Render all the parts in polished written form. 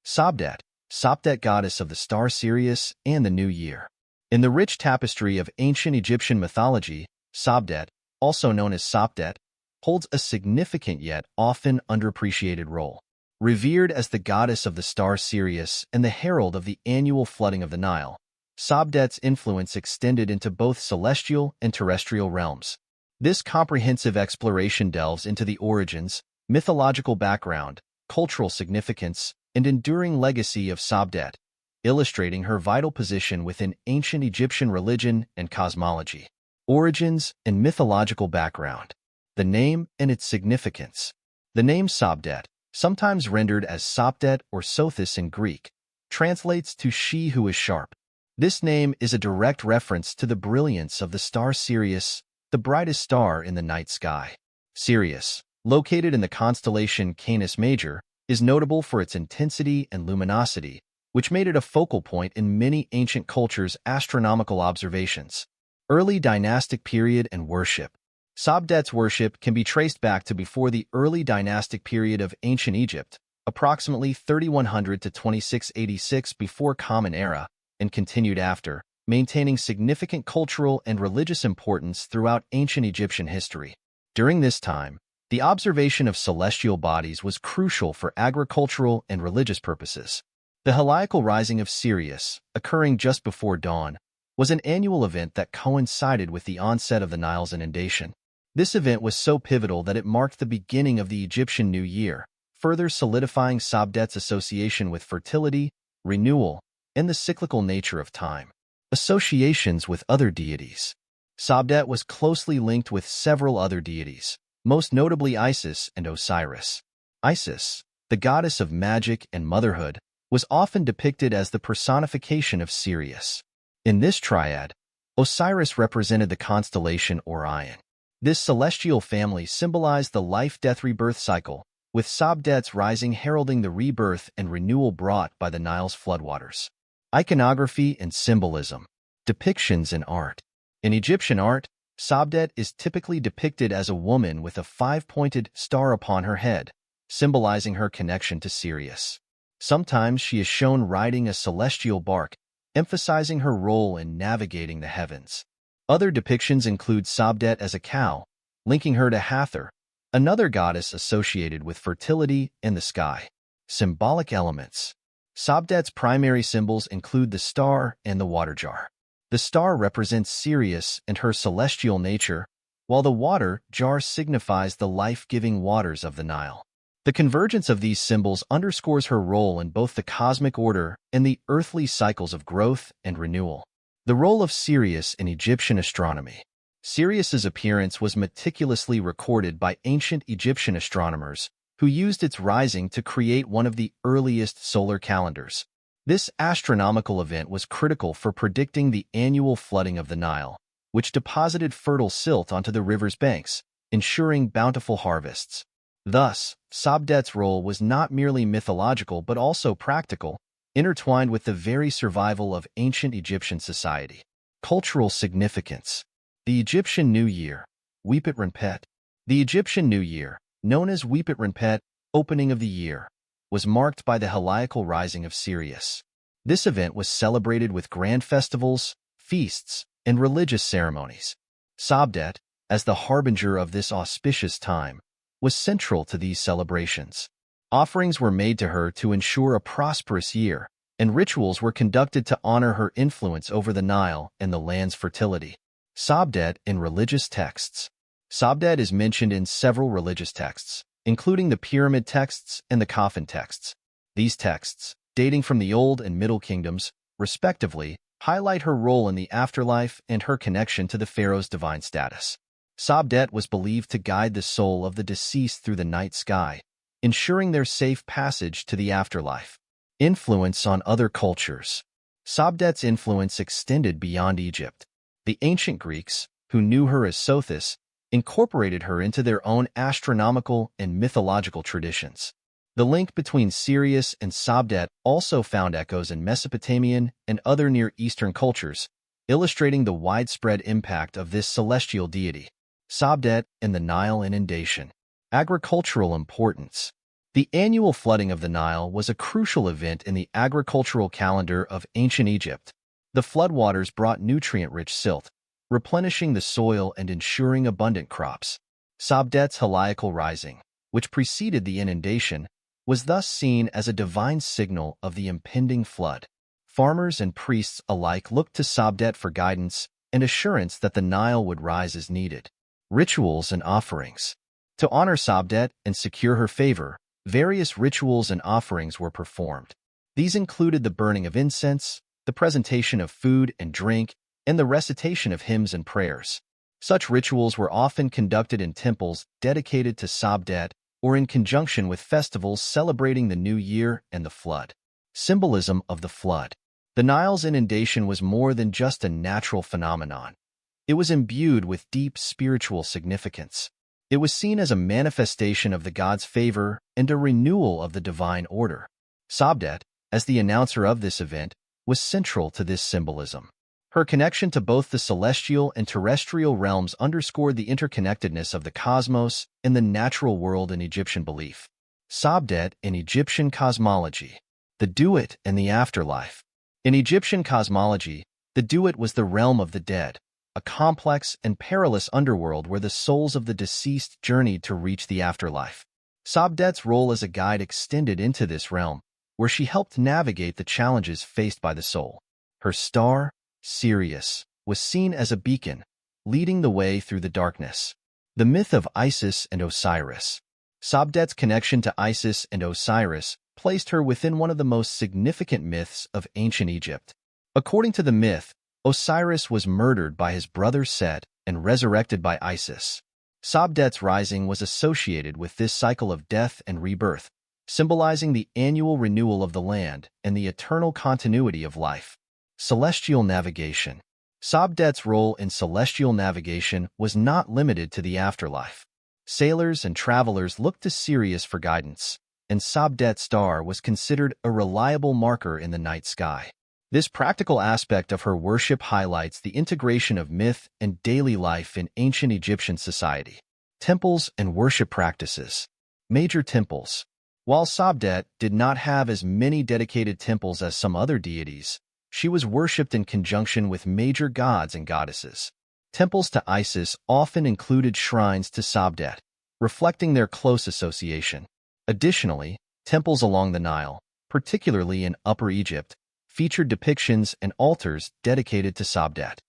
Sobdet, Sopdet goddess of the star Sirius and the new year. In the rich tapestry of ancient Egyptian mythology, Sobdet, also known as Sopdet, holds a significant yet often underappreciated role. Revered as the goddess of the star Sirius and the herald of the annual flooding of the Nile, Sobdet's influence extended into both celestial and terrestrial realms. This comprehensive exploration delves into the origins, mythological background, cultural significance, and enduring legacy of Sobdet, illustrating her vital position within ancient Egyptian religion and cosmology. Origins and mythological background. The name and its significance. The name Sobdet, sometimes rendered as Sopdet or Sothis in Greek, translates to she who is sharp. This name is a direct reference to the brilliance of the star Sirius, the brightest star in the night sky. Sirius, located in the constellation Canis Major, is notable for its intensity and luminosity, which made it a focal point in many ancient cultures' astronomical observations. Early dynastic period and worship. Sobdet's worship can be traced back to before the early dynastic period of ancient Egypt, approximately 3100 to 2686 before Common Era, and continued after, maintaining significant cultural and religious importance throughout ancient Egyptian history. During this time, the observation of celestial bodies was crucial for agricultural and religious purposes. The heliacal rising of Sirius, occurring just before dawn, was an annual event that coincided with the onset of the Nile's inundation. This event was so pivotal that it marked the beginning of the Egyptian New Year, further solidifying Sobdet's association with fertility, renewal, and the cyclical nature of time. Associations with other deities. Sobdet was closely linked with several other deities, most notably Isis and Osiris. Isis, the goddess of magic and motherhood, was often depicted as the personification of Sirius. In this triad, Osiris represented the constellation Orion. This celestial family symbolized the life-death-rebirth cycle, with Sobdet's rising heralding the rebirth and renewal brought by the Nile's floodwaters. Iconography and symbolism. Depictions in art. In Egyptian art, Sobdet is typically depicted as a woman with a five-pointed star upon her head, symbolizing her connection to Sirius. Sometimes she is shown riding a celestial bark, emphasizing her role in navigating the heavens. Other depictions include Sobdet as a cow, linking her to Hathor, another goddess associated with fertility and the sky. Symbolic elements. Sobdet's primary symbols include the star and the water jar. The star represents Sirius and her celestial nature, while the water jar signifies the life-giving waters of the Nile. The convergence of these symbols underscores her role in both the cosmic order and the earthly cycles of growth and renewal. The role of Sirius in Egyptian astronomy. Sirius's appearance was meticulously recorded by ancient Egyptian astronomers, who used its rising to create one of the earliest solar calendars. This astronomical event was critical for predicting the annual flooding of the Nile, which deposited fertile silt onto the river's banks, ensuring bountiful harvests. Thus, Sobdet's role was not merely mythological but also practical, intertwined with the very survival of ancient Egyptian society. Cultural significance. The Egyptian New Year, Wepet Renpet. The Egyptian New Year, known as Wepet Renpet, opening of the year, was marked by the heliacal rising of Sirius. This event was celebrated with grand festivals, feasts, and religious ceremonies. Sobdet, as the harbinger of this auspicious time, was central to these celebrations. Offerings were made to her to ensure a prosperous year, and rituals were conducted to honor her influence over the Nile and the land's fertility. Sobdet in religious texts. Sobdet is mentioned in several religious texts, including the pyramid texts and the coffin texts. These texts, dating from the Old and Middle Kingdoms, respectively, highlight her role in the afterlife and her connection to the pharaoh's divine status. Sobdet was believed to guide the soul of the deceased through the night sky, ensuring their safe passage to the afterlife. Influence on other cultures. Sobdet's influence extended beyond Egypt. The ancient Greeks, who knew her as Sothis, incorporated her into their own astronomical and mythological traditions. The link between Sirius and Sobdet also found echoes in Mesopotamian and other Near Eastern cultures, illustrating the widespread impact of this celestial deity. Sobdet and the Nile inundation. Agricultural importance. The annual flooding of the Nile was a crucial event in the agricultural calendar of ancient Egypt. The floodwaters brought nutrient-rich silt, replenishing the soil and ensuring abundant crops. Sobdet's heliacal rising, which preceded the inundation, was thus seen as a divine signal of the impending flood. Farmers and priests alike looked to Sobdet for guidance and assurance that the Nile would rise as needed. Rituals and offerings. To honor Sobdet and secure her favor, various rituals and offerings were performed. These included the burning of incense, the presentation of food and drink, and the recitation of hymns and prayers. Such rituals were often conducted in temples dedicated to Sobdet or in conjunction with festivals celebrating the new year and the flood. Symbolism of the flood. The Nile's inundation was more than just a natural phenomenon. It was imbued with deep spiritual significance. It was seen as a manifestation of the god's favor and a renewal of the divine order. Sobdet, as the announcer of this event, was central to this symbolism. Her connection to both the celestial and terrestrial realms underscored the interconnectedness of the cosmos and the natural world in Egyptian belief. Sobdet in Egyptian cosmology. The Duat and the afterlife. In Egyptian cosmology, the Duat was the realm of the dead, a complex and perilous underworld where the souls of the deceased journeyed to reach the afterlife. Sobdet's role as a guide extended into this realm, where she helped navigate the challenges faced by the soul. Her star, Sirius, was seen as a beacon, leading the way through the darkness. The myth of Isis and Osiris. Sobdet's connection to Isis and Osiris placed her within one of the most significant myths of ancient Egypt. According to the myth, Osiris was murdered by his brother Set and resurrected by Isis. Sobdet's rising was associated with this cycle of death and rebirth, symbolizing the annual renewal of the land and the eternal continuity of life. Celestial navigation. Sobdet's role in celestial navigation was not limited to the afterlife. Sailors and travelers looked to Sirius for guidance, and Sobdet's star was considered a reliable marker in the night sky. This practical aspect of her worship highlights the integration of myth and daily life in ancient Egyptian society. Temples and worship practices. Major temples. While Sobdet did not have as many dedicated temples as some other deities, she was worshipped in conjunction with major gods and goddesses. Temples to Isis often included shrines to Sobdet, reflecting their close association. Additionally, temples along the Nile, particularly in Upper Egypt, featured depictions and altars dedicated to Sobdet.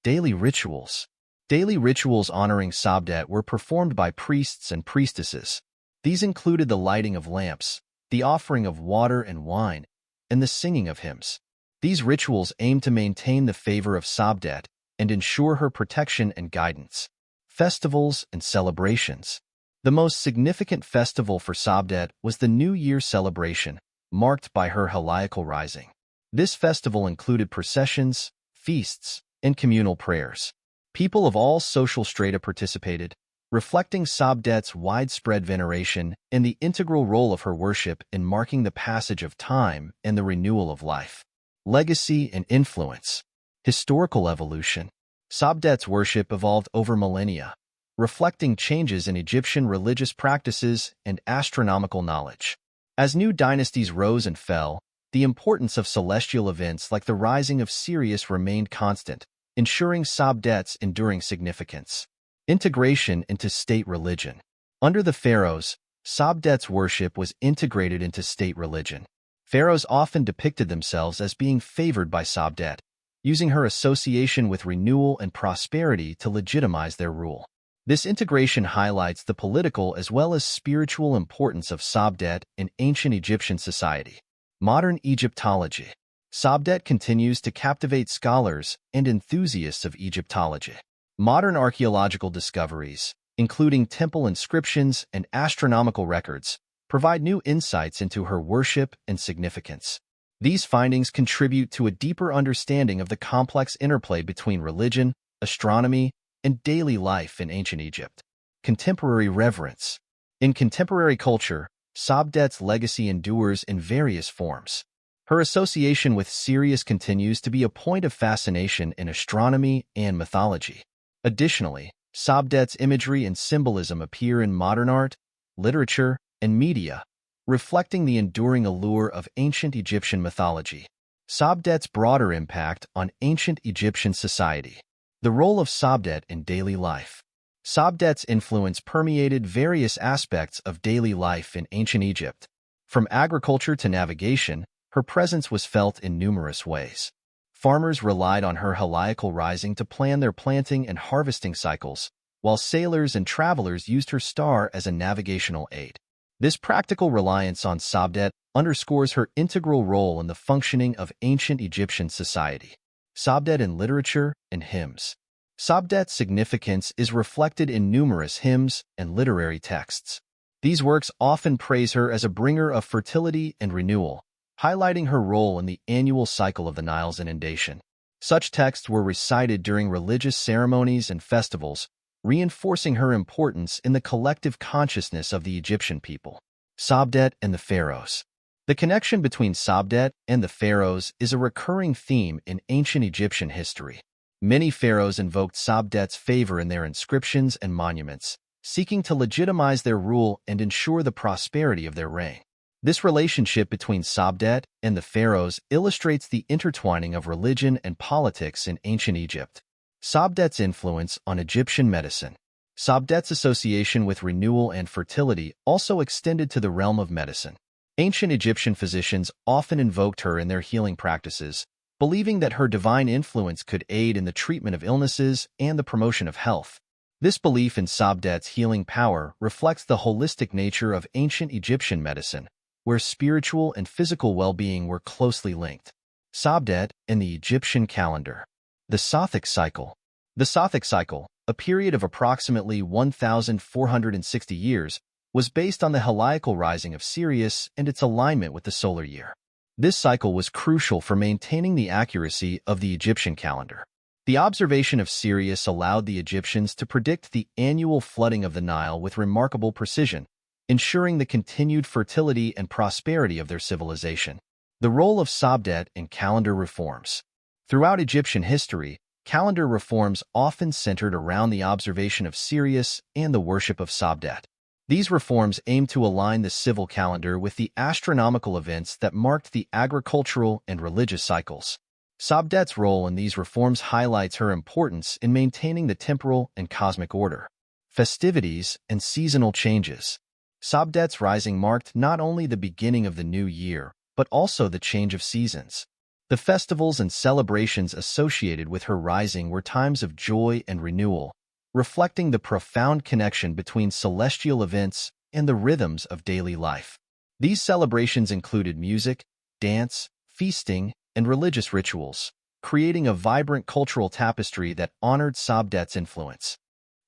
Daily rituals. Daily rituals honoring Sobdet were performed by priests and priestesses. These included the lighting of lamps, the offering of water and wine, and the singing of hymns. These rituals aimed to maintain the favor of Sobdet and ensure her protection and guidance. Festivals and celebrations. The most significant festival for Sobdet was the New Year celebration, marked by her heliacal rising. This festival included processions, feasts, and communal prayers. People of all social strata participated, reflecting Sobdet's widespread veneration and the integral role of her worship in marking the passage of time and the renewal of life. Legacy and influence. Historical evolution. Sobdet's worship evolved over millennia, reflecting changes in Egyptian religious practices and astronomical knowledge. As new dynasties rose and fell, the importance of celestial events like the rising of Sirius remained constant, ensuring Sobdet's enduring significance. Integration into state religion. Under the pharaohs, Sobdet's worship was integrated into state religion. Pharaohs often depicted themselves as being favored by Sobdet, using her association with renewal and prosperity to legitimize their rule. This integration highlights the political as well as spiritual importance of Sobdet in ancient Egyptian society. Modern Egyptology. Sobdet continues to captivate scholars and enthusiasts of Egyptology. Modern archaeological discoveries, including temple inscriptions and astronomical records, provide new insights into her worship and significance. These findings contribute to a deeper understanding of the complex interplay between religion, astronomy, and daily life in ancient Egypt. Contemporary reverence. In contemporary culture, Sobdet's legacy endures in various forms. Her association with Sirius continues to be a point of fascination in astronomy and mythology. Additionally, Sobdet's imagery and symbolism appear in modern art, literature, and media, reflecting the enduring allure of ancient Egyptian mythology. Sobdet's broader impact on ancient Egyptian society. The role of Sobdet in daily life. Sobdet's influence permeated various aspects of daily life in ancient Egypt. From agriculture to navigation, her presence was felt in numerous ways. Farmers relied on her heliacal rising to plan their planting and harvesting cycles, while sailors and travelers used her star as a navigational aid. This practical reliance on Sobdet underscores her integral role in the functioning of ancient Egyptian society. Sobdet in literature and hymns. Sobdet's significance is reflected in numerous hymns and literary texts. These works often praise her as a bringer of fertility and renewal, highlighting her role in the annual cycle of the Nile's inundation. Such texts were recited during religious ceremonies and festivals, reinforcing her importance in the collective consciousness of the Egyptian people. Sobdet and the Pharaohs. The connection between Sobdet and the pharaohs is a recurring theme in ancient Egyptian history. Many pharaohs invoked Sobdet's favor in their inscriptions and monuments, seeking to legitimize their rule and ensure the prosperity of their reign. This relationship between Sobdet and the pharaohs illustrates the intertwining of religion and politics in ancient Egypt. Sobdet's influence on Egyptian medicine. Sobdet's association with renewal and fertility also extended to the realm of medicine. Ancient Egyptian physicians often invoked her in their healing practices, believing that her divine influence could aid in the treatment of illnesses and the promotion of health. This belief in Sobdet's healing power reflects the holistic nature of ancient Egyptian medicine, where spiritual and physical well-being were closely linked. Sobdet and the Egyptian calendar. The Sothic cycle. The Sothic cycle, a period of approximately 1,460 years, was based on the heliacal rising of Sirius and its alignment with the solar year. This cycle was crucial for maintaining the accuracy of the Egyptian calendar. The observation of Sirius allowed the Egyptians to predict the annual flooding of the Nile with remarkable precision, ensuring the continued fertility and prosperity of their civilization. The role of Sobdet in calendar reforms. Throughout Egyptian history, calendar reforms often centered around the observation of Sirius and the worship of Sobdet. These reforms aimed to align the civil calendar with the astronomical events that marked the agricultural and religious cycles. Sobdet's role in these reforms highlights her importance in maintaining the temporal and cosmic order. Festivities and seasonal changes. Sobdet's rising marked not only the beginning of the new year, but also the change of seasons. The festivals and celebrations associated with her rising were times of joy and renewal, reflecting the profound connection between celestial events and the rhythms of daily life. These celebrations included music, dance, feasting, and religious rituals, creating a vibrant cultural tapestry that honored Sobdet's influence.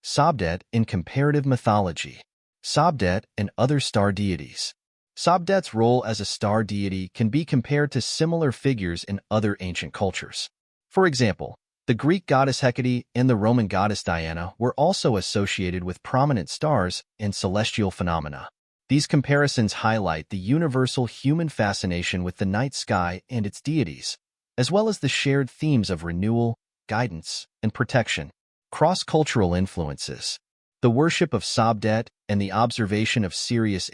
Sopdet in comparative mythology. Sobdet and other star deities. Sobdet's role as a star deity can be compared to similar figures in other ancient cultures. For example, the Greek goddess Hecate and the Roman goddess Diana were also associated with prominent stars and celestial phenomena. These comparisons highlight the universal human fascination with the night sky and its deities, as well as the shared themes of renewal, guidance, and protection. Cross-cultural influences. The worship of Sobdet and the observation of Sirius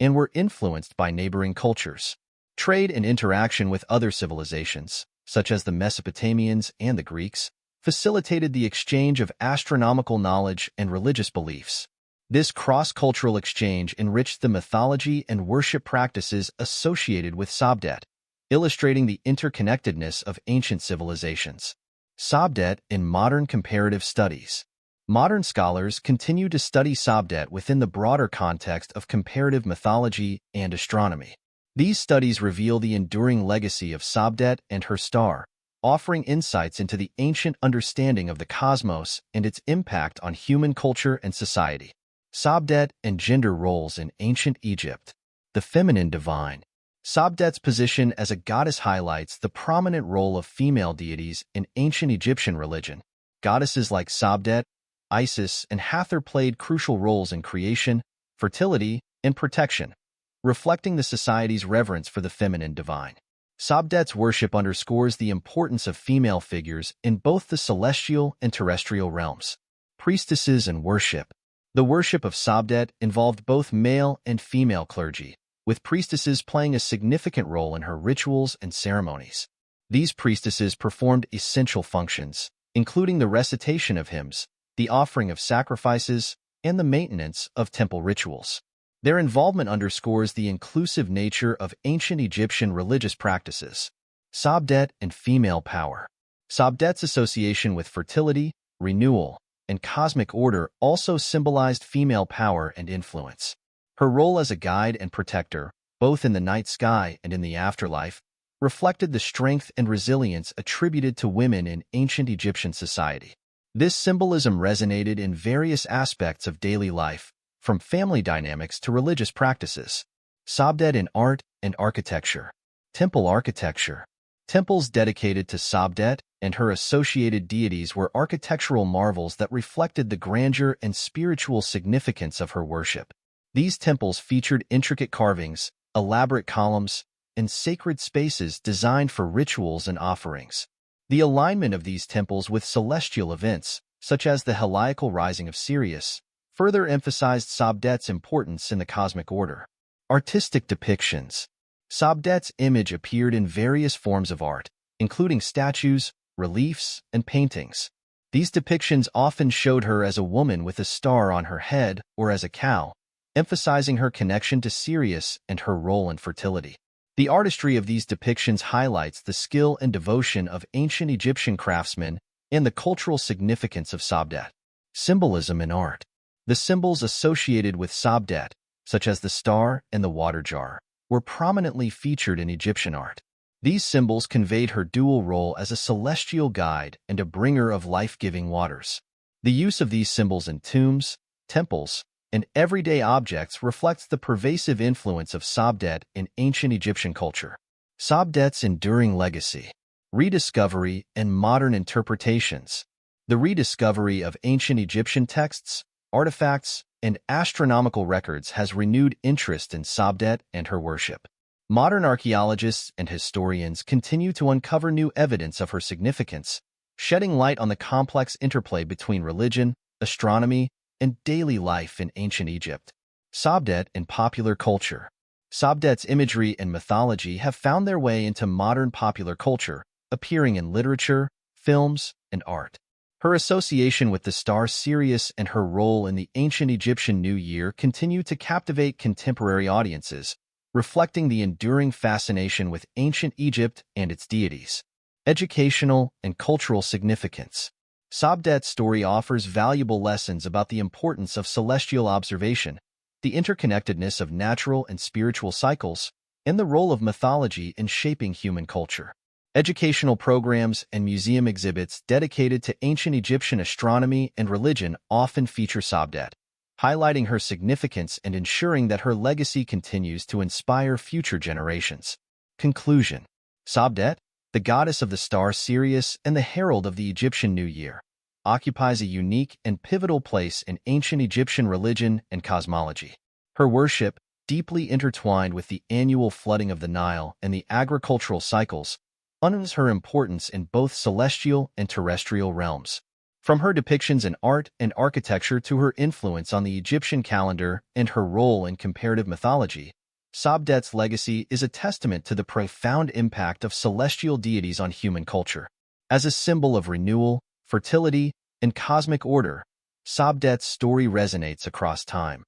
were influenced by neighboring cultures. Trade and interaction with other civilizations, such as the Mesopotamians and the Greeks, facilitated the exchange of astronomical knowledge and religious beliefs. This cross-cultural exchange enriched the mythology and worship practices associated with Sobdet, illustrating the interconnectedness of ancient civilizations. Sobdet in modern comparative studies. Modern scholars continue to study Sobdet within the broader context of comparative mythology and astronomy. These studies reveal the enduring legacy of Sobdet and her star, offering insights into the ancient understanding of the cosmos and its impact on human culture and society. Sobdet and gender roles in ancient Egypt. The feminine divine. Sobdet's position as a goddess highlights the prominent role of female deities in ancient Egyptian religion. Goddesses like Sobdet, Isis, and Hathor played crucial roles in creation, fertility, and protection, reflecting the society's reverence for the feminine divine. Sobdet's worship underscores the importance of female figures in both the celestial and terrestrial realms. Priestesses and worship. The worship of Sobdet involved both male and female clergy, with priestesses playing a significant role in her rituals and ceremonies. These priestesses performed essential functions, including the recitation of hymns, the offering of sacrifices, and the maintenance of temple rituals. Their involvement underscores the inclusive nature of ancient Egyptian religious practices. Sobdet and female power. Sobdet's association with fertility, renewal, and cosmic order also symbolized female power and influence. Her role as a guide and protector, both in the night sky and in the afterlife, reflected the strength and resilience attributed to women in ancient Egyptian society. This symbolism resonated in various aspects of daily life, from family dynamics to religious practices. Sobdet in art and architecture. Temple architecture. Temples dedicated to Sobdet and her associated deities were architectural marvels that reflected the grandeur and spiritual significance of her worship. These temples featured intricate carvings, elaborate columns, and sacred spaces designed for rituals and offerings. The alignment of these temples with celestial events, such as the heliacal rising of Sirius, further emphasized Sobdet's importance in the cosmic order. Artistic depictions. Sobdet's image appeared in various forms of art, including statues, reliefs, and paintings. These depictions often showed her as a woman with a star on her head or as a cow, emphasizing her connection to Sirius and her role in fertility. The artistry of these depictions highlights the skill and devotion of ancient Egyptian craftsmen and the cultural significance of Sobdet. Symbolism in art. The symbols associated with Sobdet, such as the star and the water jar, were prominently featured in Egyptian art. These symbols conveyed her dual role as a celestial guide and a bringer of life-giving waters. The use of these symbols in tombs, temples, and everyday objects reflects the pervasive influence of Sobdet in ancient Egyptian culture. Sobdet's enduring legacy. Rediscovery and modern interpretations. The rediscovery of ancient Egyptian texts, artifacts, and astronomical records has renewed interest in Sobdet and her worship. Modern archaeologists and historians continue to uncover new evidence of her significance, shedding light on the complex interplay between religion, astronomy, and daily life in ancient Egypt. Sobdet in popular culture. Sobdet's imagery and mythology have found their way into modern popular culture, appearing in literature, films, and art. Her association with the star Sirius and her role in the ancient Egyptian New Year continue to captivate contemporary audiences, reflecting the enduring fascination with ancient Egypt and its deities. Educational and cultural significance. Sobdet's story offers valuable lessons about the importance of celestial observation, the interconnectedness of natural and spiritual cycles, and the role of mythology in shaping human culture. Educational programs and museum exhibits dedicated to ancient Egyptian astronomy and religion often feature Sobdet, highlighting her significance and ensuring that her legacy continues to inspire future generations. Conclusion. Sobdet, the goddess of the star Sirius and the herald of the Egyptian New Year, occupies a unique and pivotal place in ancient Egyptian religion and cosmology. Her worship, deeply intertwined with the annual flooding of the Nile and the agricultural cycles, honors her importance in both celestial and terrestrial realms. From her depictions in art and architecture to her influence on the Egyptian calendar and her role in comparative mythology, Sobdet's legacy is a testament to the profound impact of celestial deities on human culture. As a symbol of renewal, fertility, and cosmic order, Sobdet's story resonates across time,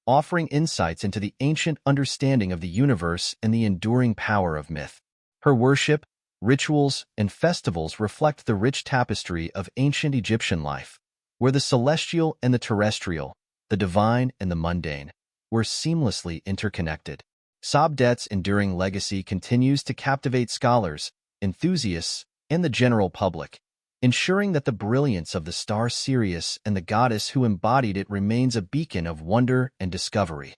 offering insights into the ancient understanding of the universe and the enduring power of myth. Her worship, rituals, and festivals reflect the rich tapestry of ancient Egyptian life, where the celestial and the terrestrial, the divine and the mundane, were seamlessly interconnected. Sobdet's enduring legacy continues to captivate scholars, enthusiasts, and the general public, ensuring that the brilliance of the star Sirius and the goddess who embodied it remains a beacon of wonder and discovery.